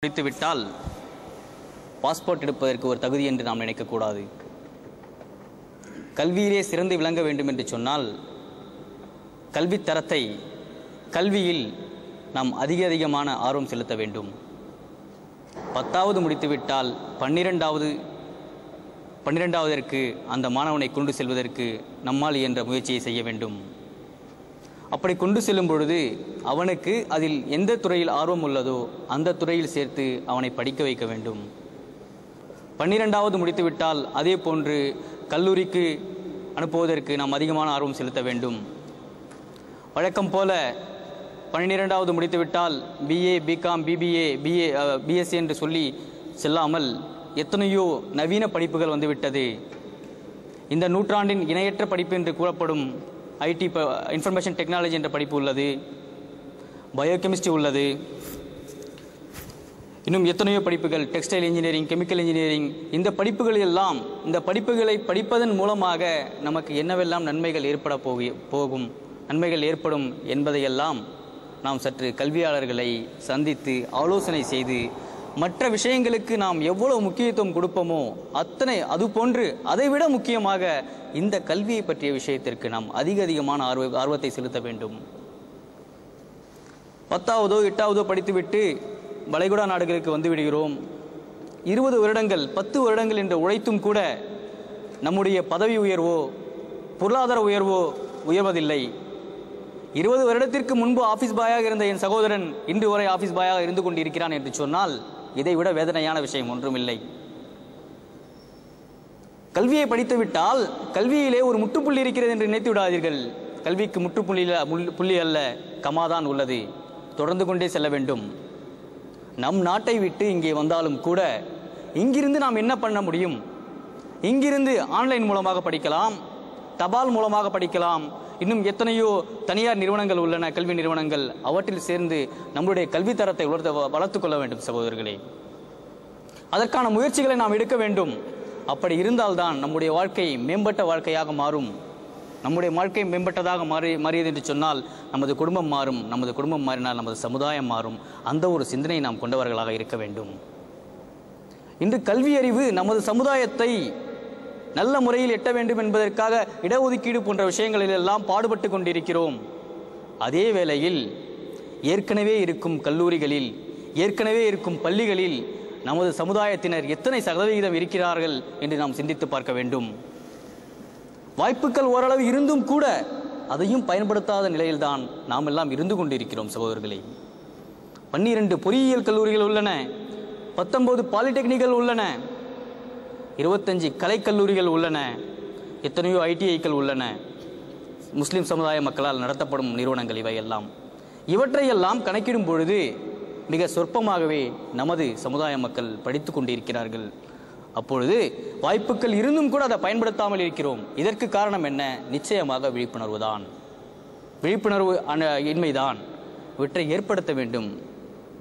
முடித்துவிட்டால் passport எடுப்பதற்கு ஒரு தகுதி என்று நாம் நினைக்கக்கூடாது. கல்வியிலே சிறந்து விளங்க வேண்டும் என்று சொன்னால் கல்வித்தரத்தை கல்வியில் நாம் அதிகமான ஆர்வம் செலுத்த வேண்டும். 10வது முடித்துவிட்டால் 12வதற்கு அந்த மாணவனை கொண்டு செல்வதற்கு நம்மால் என்ற முயற்சியை செய்ய வேண்டும். அப்படி கொண்டு செல்லும் பொழுது அவனுக்கு அதில் எந்த துறையில் ஆர்வம் உள்ளதோ அந்த துறையில் சேர்த்து அவனை படிக்க வைக்க வேண்டும். 12வது முடித்துவிட்டால் அதே போன்று கல்லூரிக்கு அனுப்புவதற்கு நாம் அதிகமான ஆர்வம் செலுத்த வேண்டும். வழக்கம் போல 12வது முடித்துவிட்டால் BA, BCom, BBA, BSc என்று சொல்லி செல்லாமல் எத்தனையோ நவீன படிப்புகள் வந்துவிட்டது. இந்த நூற்றாண்டின் இணையற்ற படிப்பு என்று கூறப்படும் IT இன்ஃபர்மேஷன் டெக்னாலஜி என்ற படிப்பு உள்ளது, பயோகெமிஸ்ட்ரி உள்ளது, இன்னும் எத்தனையோ படிப்புகள், டெக்ஸ்டைல் இன்ஜினியரிங், கெமிக்கல் இன்ஜினியரிங். இந்த படிப்புகளை படிப்பதன் மூலமாக நமக்கு என்னவெல்லாம் நன்மைகள் ஏற்படும் என்பதையெல்லாம் நாம் சற்று கல்வியாளர்களை சந்தித்து ஆலோசனை செய்து மற்ற விஷயங்களுக்கு நாம் எவ்வளவு முக்கியத்துவம் கொடுப்போமோ அதுபோன்று அதைவிட முக்கியமாக இந்த கல்வியை பற்றிய விஷயத்திற்கு நாம் அதிகமான ஆர்வத்தை செலுத்த வேண்டும். 10வதோ 8வதோ படித்துவிட்டு வளைகுடா நாடுகளுக்கு வந்து விடுகிறோம். 20 வருடங்கள் 10 வருடங்கள் என்று உழைத்தும் கூட நம்முடைய பதவி உயர்வோ பொருளாதார உயர்வோ உயர்வதில்லை. 20 வருடத்திற்கு முன்பு ஆபீஸ் பாயாக இருந்த என் சகோதரன் இன்று வரை ஆபீஸ் பாயாக இருந்து கொண்டிருக்கிறான் என்று சொன்னால் இதைவிட வேதனையான விஷயம் ஒன்றுமில்லை. கல்வியை படித்துவிட்டால் கல்வியிலே ஒரு முற்றுப்புள்ளி இருக்கிறது என்று நினைத்து விடாதீர்கள். கல்விக்கு முற்றுப்புள்ளி அல்ல, கமாதான் உள்ளது. தொடர்ந்து கொண்டே செல்ல வேண்டும். நம் நாட்டை விட்டு இங்கே வந்தாலும் கூட இங்கிருந்து நாம் என்ன பண்ண முடியும்? இங்கிருந்து ஆன்லைன் மூலமாக படிக்கலாம், தபால் மூலமாக படிக்கலாம், இன்னும் எத்தனையோ தனியார் நிறுவனங்கள் உள்ளன, கல்வி நிறுவனங்கள். அவற்றில் சேர்ந்து நம்முடைய கல்வி தரத்தை வளர்த்துக் கொள்ள வேண்டும் சகோதரர்களே. அதற்கான முயற்சிகளை நாம் எடுக்க வேண்டும். அப்படி இருந்தால்தான் நம்முடைய வாழ்க்கை மேம்பட்ட வாழ்க்கையாக மாறும். நம்முடைய வாழ்க்கை மேம்பட்டதாக மாறியது என்று சொன்னால் நமது குடும்பம் மாறும். நமது குடும்பம் மாறினால் நமது சமுதாயம் மாறும். அந்த ஒரு சிந்தனையை நாம் கொண்டவர்களாக இருக்க வேண்டும். இன்று கல்வி அறிவு நமது சமுதாயத்தை நல்ல முறையில் எட்ட வேண்டும் என்பதற்காக இடஒதுக்கீடு போன்ற விஷயங்களில் எல்லாம் பாடுபட்டு கொண்டிருக்கிறோம். அதே வேளையில் ஏற்கனவே இருக்கும் கல்லூரிகளில், ஏற்கனவே இருக்கும் பள்ளிகளில் நமது சமுதாயத்தினர் எத்தனை சதவிகிதம் இருக்கிறார்கள் என்று நாம் சிந்தித்து பார்க்க வேண்டும். வாய்ப்புகள் ஓரளவு இருந்தும் கூட அதையும் பயன்படுத்தாத நிலையில்தான் நாம் எல்லாம் இருந்து கொண்டிருக்கிறோம் சகோதரர்களே. 12 பொறியியல் கல்லூரிகள் உள்ளன, 19 பாலிடெக்னிக்கள் உள்ளன, 25 கலைக்கல்லூரிகள் உள்ளன, எத்தனையோ ITIக்கள் உள்ளன. முஸ்லிம் சமுதாய மக்களால் நடத்தப்படும் நிறுவனங்கள் இவையெல்லாம். இவற்றையெல்லாம் கணக்கிடும் பொழுது மிக சொற்பமாகவே நமது சமுதாய மக்கள் படித்து கொண்டிருக்கிறார்கள். அப்பொழுது வாய்ப்புகள் இருந்தும் கூட அதை பயன்படுத்தாமல் இருக்கிறோம். இதற்கு காரணம் என்ன? நிச்சயமாக விழிப்புணர்வு இன்மைதான். இவற்றை ஏற்படுத்த வேண்டும்.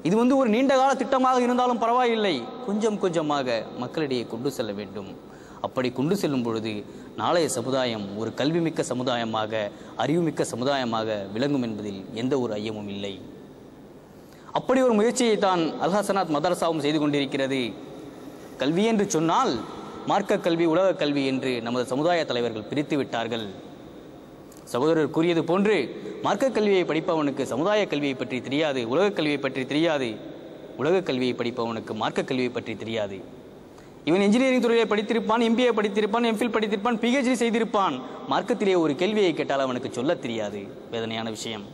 இது ஒரு நீண்டகால திட்டமாக இருந்தாலும் பரவாயில்லை, கொஞ்சம் கொஞ்சமாக மக்களிடையே கொண்டு செல்ல வேண்டும். அப்படி கொண்டு செல்லும் பொழுது நாளைய சமுதாயம் ஒரு கல்விமிக்க சமுதாயமாக, அறிவுமிக்க சமுதாயமாக விளங்கும் என்பதில் எந்த ஒரு ஐயமும் இல்லை. அப்படி ஒரு முயற்சியை தான் அல் ஹசனாத் மதரசாவும் செய்து கொண்டிருக்கிறது. கல்வி என்று சொன்னால் மார்க்க கல்வி, உலக கல்வி என்று நமது சமுதாய தலைவர்கள் பிரித்து விட்டார்கள். சகோதரர் கூறியது போன்று மார்க்க கல்வியை படிப்பவனுக்கு சமுதாய கல்வியை பற்றி தெரியாது, உலக கல்வியை பற்றி தெரியாது. உலக கல்வியை படிப்பவனுக்கு மார்க்க கல்வியை பற்றி தெரியாது. இவன் இன்ஜினியரிங் துறையை படித்திருப்பான், MBA படித்திருப்பான், MPhil படித்திருப்பான், PhD செய்திருப்பான். மார்க்கத்திலே ஒரு கேள்வியை கேட்டால் அவனுக்கு சொல்ல தெரியாது. வேதனையான விஷயம்.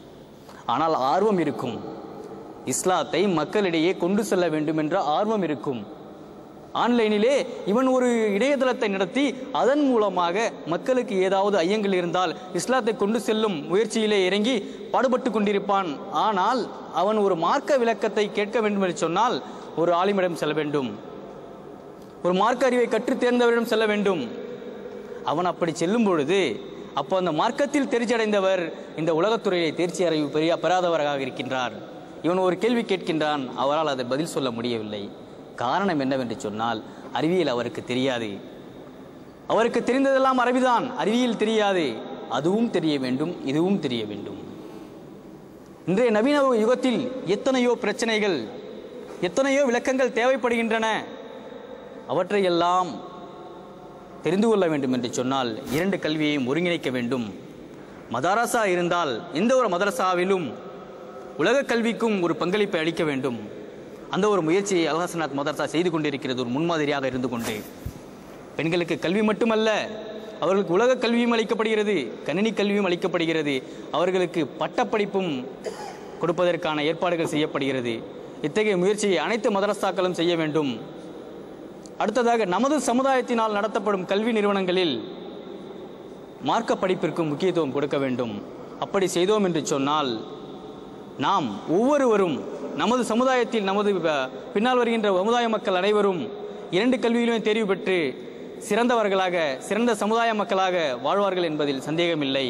ஆனால் ஆர்வம் இருக்கும். இஸ்லாத்தை மக்களிடையே கொண்டு செல்ல வேண்டும் என்ற ஆர்வம் இருக்கும். ஆன்லைனிலே இவன் ஒரு இணையதளத்தை நடத்தி அதன் மூலமாக மக்களுக்கு ஏதாவது ஐயங்கள் இருந்தால் இஸ்லாத்தை கொண்டு செல்லும் முயற்சியிலே இறங்கி பாடுபட்டு கொண்டிருப்பான். ஆனால் அவன் ஒரு மார்க்க விளக்கத்தை கேட்க வேண்டும் என்று சொன்னால் ஒரு ஆலிமிடம் செல்ல வேண்டும், ஒரு மார்க்க அறிவை கற்று தேர்ந்தவரிடம் செல்ல வேண்டும். அவன் அப்படி செல்லும் பொழுது அப்போ அந்த மார்க்கத்தில் தேர்ச்சி அடைந்தவர் இந்த உலகத்துறையை தேர்ச்சி அறிவு பெறாதவராக இருக்கின்றார். இவன் ஒரு கேள்வி கேட்கின்றான், அவரால் அதை பதில் சொல்ல முடியவில்லை. காரணம் என்னவென்று சொன்னால் அறிவியல் அவருக்கு தெரியாது. அவருக்கு தெரிந்ததெல்லாம் அரபிதான், அறிவியல் தெரியாது. அதுவும் தெரிய வேண்டும், இதுவும் தெரிய வேண்டும். இன்றைய நவீன யுகத்தில் எத்தனையோ பிரச்சனைகள், எத்தனையோ விளக்கங்கள் தேவைப்படுகின்றன. அவற்றையெல்லாம் தெரிந்து கொள்ள வேண்டும் என்று சொன்னால் 2 கல்வியையும் ஒருங்கிணைக்க வேண்டும். மதரசா இருந்தால் எந்த ஒரு மதரசாவிலும் உலக கல்விக்கும் ஒரு பங்களிப்பை அளிக்க வேண்டும். அந்த ஒரு முயற்சியை அல் ஹசனாத் மதரசா செய்து கொண்டிருக்கிறது, ஒரு முன்மாதிரியாக இருந்து கொண்டு. பெண்களுக்கு கல்வி மட்டுமல்ல, அவர்களுக்கு உலக கல்வியும் அளிக்கப்படுகிறது, கணினி கல்வியும் அளிக்கப்படுகிறது, அவர்களுக்கு பட்டப்படிப்பும் கொடுப்பதற்கான ஏற்பாடுகள் செய்யப்படுகிறது. இத்தகைய முயற்சியை அனைத்து மதரசாக்களும் செய்ய வேண்டும். அடுத்ததாக, நமது சமுதாயத்தினால் நடத்தப்படும் கல்வி நிறுவனங்களில் மார்க்க படிப்பிற்கும் முக்கியத்துவம் கொடுக்க வேண்டும். அப்படி செய்தோம் என்று சொன்னால் நாம் ஒவ்வொருவரும் நமது சமுதாயத்தில் நமது பின்னால் வருகின்ற சமுதாய மக்கள் அனைவரும் 2 கல்வியிலுமே தேர்வு பெற்று சிறந்தவர்களாக, சிறந்த சமுதாய மக்களாக வாழ்வார்கள் என்பதில் சந்தேகமில்லை.